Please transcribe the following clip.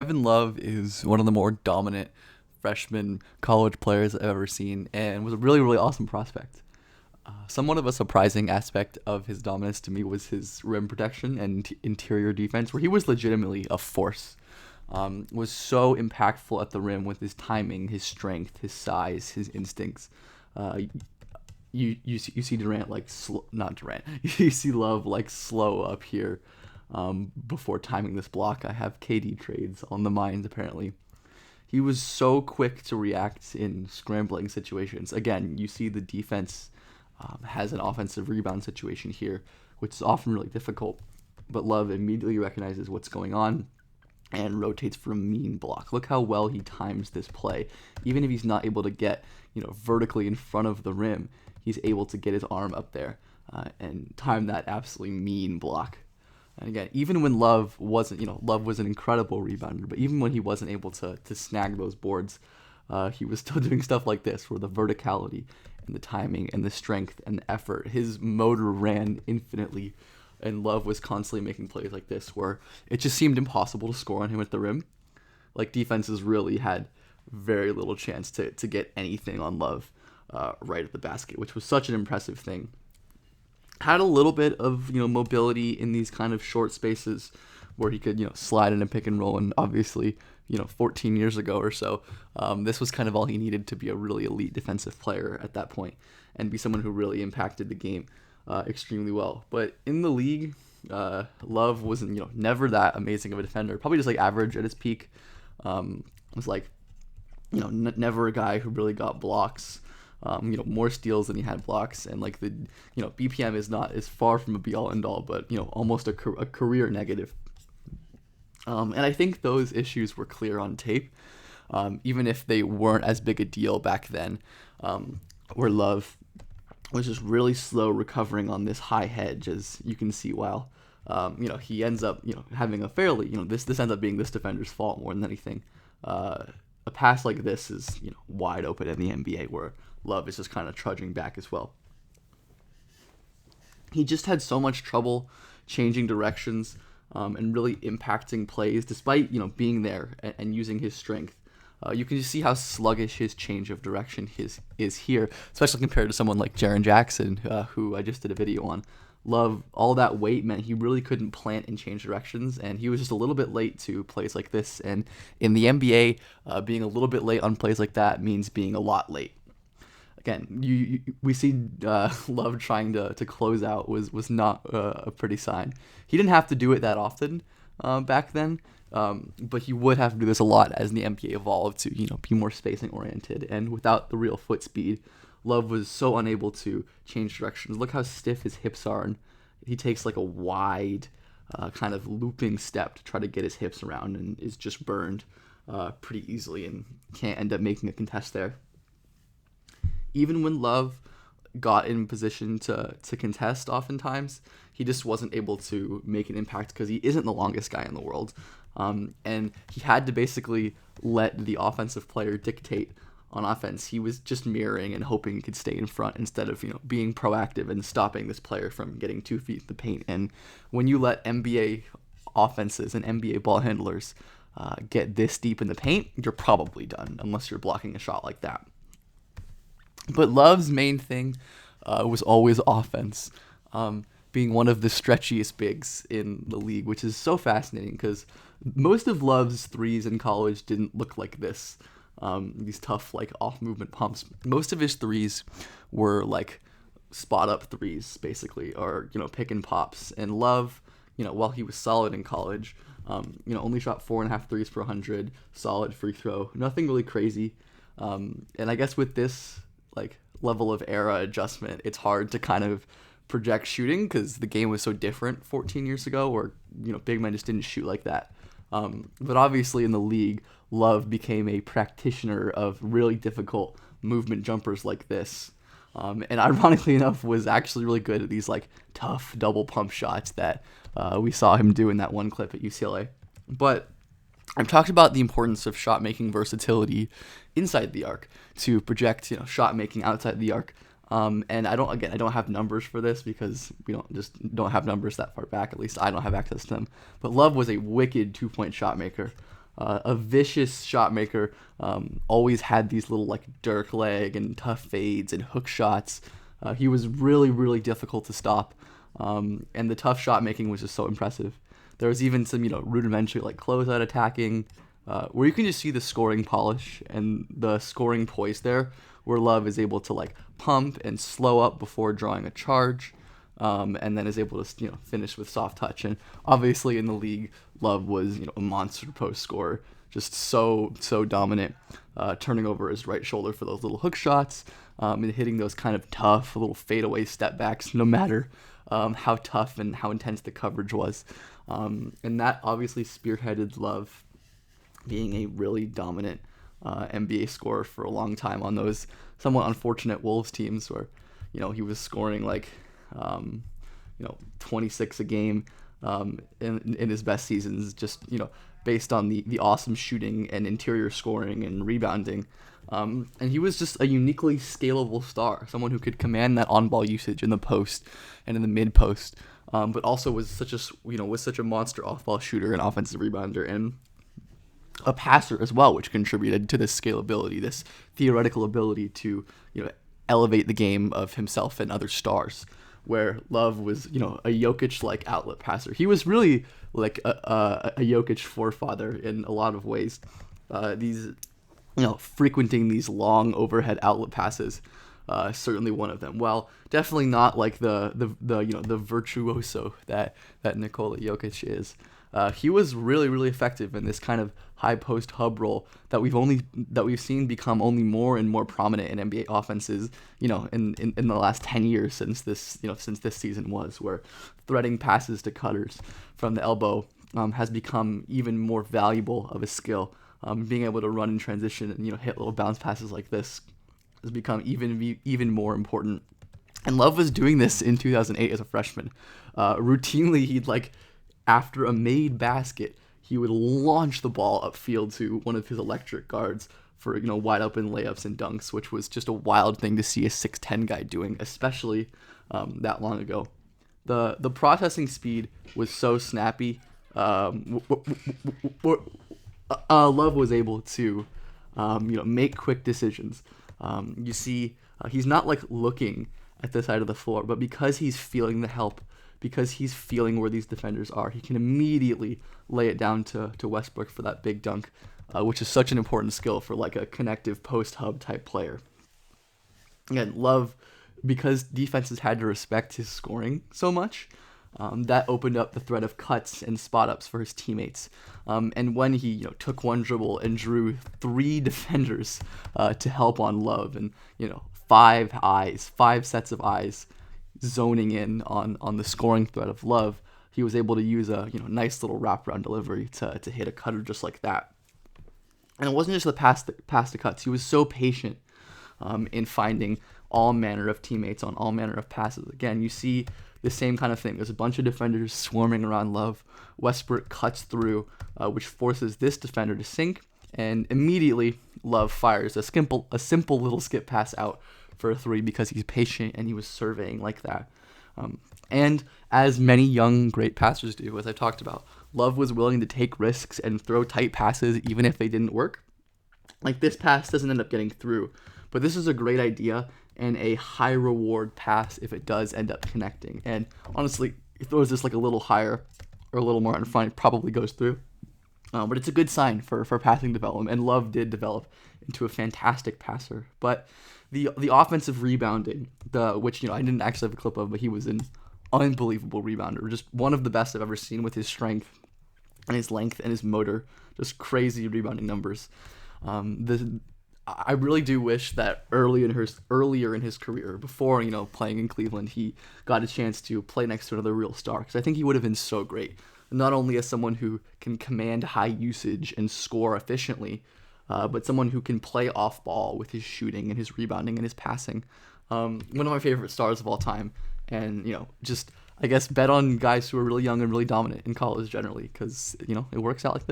Kevin Love is one of the more dominant freshman college players I've ever seen and was a really, really awesome prospect. Somewhat of a surprising aspect of his dominance to me was his rim protection and interior defense, where he was legitimately a force. Was so impactful at the rim with his timing, his strength, his size, his instincts. Uh, you see Durant not Durant. You see Love like slow up here before timing this block. I have KD trades on the mind apparently. He was so quick to react in scrambling situations. Again, you see the defense has an offensive rebound situation here, which is often really difficult. But Love immediately recognizes what's going on and rotates for a mean block. Look how well he times this play. Even if he's not able to get, vertically in front of the rim, he's able to get his arm up there and time that absolutely mean block. And again, even when Love wasn't, Love was an incredible rebounder, but even when he wasn't able to snag those boards, he was still doing stuff like this, where the verticality and the timing and the strength and the effort, his motor ran infinitely, and Love was constantly making plays like this, where it just seemed impossible to score on him at the rim. Like defenses really had very little chance to get anything on Love right at the basket, which was such an impressive thing. Had a little bit of mobility in these kind of short spaces where he could slide in a pick and roll, and obviously 14 years ago or so, this was kind of all he needed to be a really elite defensive player at that point and be someone who really impacted the game extremely well. But in the league, Love wasn't never that amazing of a defender, probably just like average at his peak. Was like never a guy who really got blocks. More steals than he had blocks, and like the BPM is not as far from a be all end all, but almost a career negative. And I think those issues were clear on tape, even if they weren't as big a deal back then, where Love was just really slow recovering on this high hedge, as you can see. While he ends up having a fairly this ends up being this defender's fault more than anything. A pass like this is wide open in the NBA, where Love is just kind of trudging back as well. He just had so much trouble changing directions and really impacting plays, despite being there and using his strength. You can just see how sluggish his change of direction is here, especially compared to someone like Jaren Jackson, who I just did a video on. Love, all that weight meant he really couldn't plant and change directions, and he was just a little bit late to plays like this. And in the NBA, being a little bit late on plays like that means being a lot late. Again, we see Love trying to close out was not a pretty sign. He didn't have to do it that often back then, but he would have to do this a lot as the NBA evolved to be more spacing oriented. And without the real foot speed, Love was so unable to change directions. Look how stiff his hips are, and he takes like a wide kind of looping step to try to get his hips around, and is just burned pretty easily and can't end up making a contest there. Even when Love got in position to contest, oftentimes he just wasn't able to make an impact because he isn't the longest guy in the world, and he had to basically let the offensive player dictate on offense. He was just mirroring and hoping he could stay in front instead of being proactive and stopping this player from getting 2 feet in the paint. And when you let NBA offenses and NBA ball handlers get this deep in the paint, you're probably done unless you're blocking a shot like that. But Love's main thing was always offense, being one of the stretchiest bigs in the league, which is so fascinating because most of Love's threes in college didn't look like this. These tough, like, off-movement pumps. Most of his threes were, like, spot-up threes, basically, or, pick and pops. And Love, while he was solid in college, only shot 4.5 threes per 100, solid free throw, nothing really crazy. And I guess with this, like, level of era adjustment, it's hard to kind of project shooting because the game was so different 14 years ago, where, big men just didn't shoot like that. But obviously in the league, Love became a practitioner of really difficult movement jumpers like this. And ironically enough, was actually really good at these like tough double pump shots that we saw him do in that one clip at UCLA. But I've talked about the importance of shot making versatility inside the arc to project, shot making outside the arc. And I don't have numbers for this because we don't have numbers that far back. At least I don't have access to them. But Love was a wicked 2-point shot maker. a vicious shot maker. Always had these little like Dirk leg and tough fades and hook shots. He was really, really difficult to stop. And the tough shot making was just so impressive. There was even some, rudimentary like closeout attacking, where you can just see the scoring polish and the scoring poise there, where Love is able to like pump and slow up before drawing a charge, and then is able to finish with soft touch. And obviously in the league, Love was a monster post scorer, just so dominant, turning over his right shoulder for those little hook shots, and hitting those kind of tough little fadeaway step backs, no matter how tough and how intense the coverage was. And that obviously spearheaded Love being a really dominant NBA scorer for a long time on those somewhat unfortunate Wolves teams where, he was scoring like, 26 a game in his best seasons, just, based on the awesome shooting and interior scoring and rebounding. And he was just a uniquely scalable star, someone who could command that on-ball usage in the post and in the mid-post, but also was such a monster off-ball shooter and offensive rebounder and a passer as well, which contributed to this scalability, this theoretical ability to elevate the game of himself and other stars. Where Love was, a Jokic-like outlet passer. He was really like a Jokic forefather in a lot of ways. Frequenting these long overhead outlet passes, certainly one of them. While definitely not like the virtuoso that Nikola Jokic is. He was really, really effective in this kind of high post hub role that we've seen become only more and more prominent in NBA offenses, in the last 10 years since this season was, where threading passes to cutters from the elbow has become even more valuable of a skill. Being able to run in transition and hit little bounce passes like this has become even more important. And Love was doing this in 2008 as a freshman. Routinely, he'd after a made basket, he would launch the ball upfield to one of his electric guards for wide open layups and dunks, which was just a wild thing to see a 6'10" guy doing, especially that long ago. The processing speed was so snappy. Love was able to make quick decisions. You see, he's not looking at the side of the floor, but because he's feeling the help, because he's feeling where these defenders are, he can immediately lay it down to Westbrook for that big dunk, which is such an important skill for a connective post-hub type player. Again, Love, because defenses had to respect his scoring so much, that opened up the threat of cuts and spot-ups for his teammates. And when he took one dribble and drew 3 defenders to help on Love, and 5 sets of eyes zoning in on the scoring threat of Love, he was able to use a nice little wraparound delivery to hit a cutter just like that. And it wasn't just the pass to cuts. He was so patient in finding all manner of teammates on all manner of passes. Again, you see the same kind of thing. There's a bunch of defenders swarming around Love. Westbrook cuts through, which forces this defender to sink, and immediately Love fires a simple little skip pass out for a 3 because he's patient and he was surveying like that. And as many young, great passers do, as I talked about, Love was willing to take risks and throw tight passes even if they didn't work. This pass doesn't end up getting through, but this is a great idea and a high reward pass if it does end up connecting. And honestly, he throws this a little higher or a little more in front, it probably goes through. But it's a good sign for passing development, and Love did develop into a fantastic passer. But the offensive rebounding, which I didn't actually have a clip of, but he was an unbelievable rebounder, just one of the best I've ever seen with his strength and his length and his motor, just crazy rebounding numbers. I really do wish that earlier in his career, before playing in Cleveland, he got a chance to play next to another real star, because I think he would have been so great, not only as someone who can command high usage and score efficiently, but someone who can play off ball with his shooting and his rebounding and his passing. One of my favorite stars of all time, and just I guess bet on guys who are really young and really dominant in college generally, because it works out like this.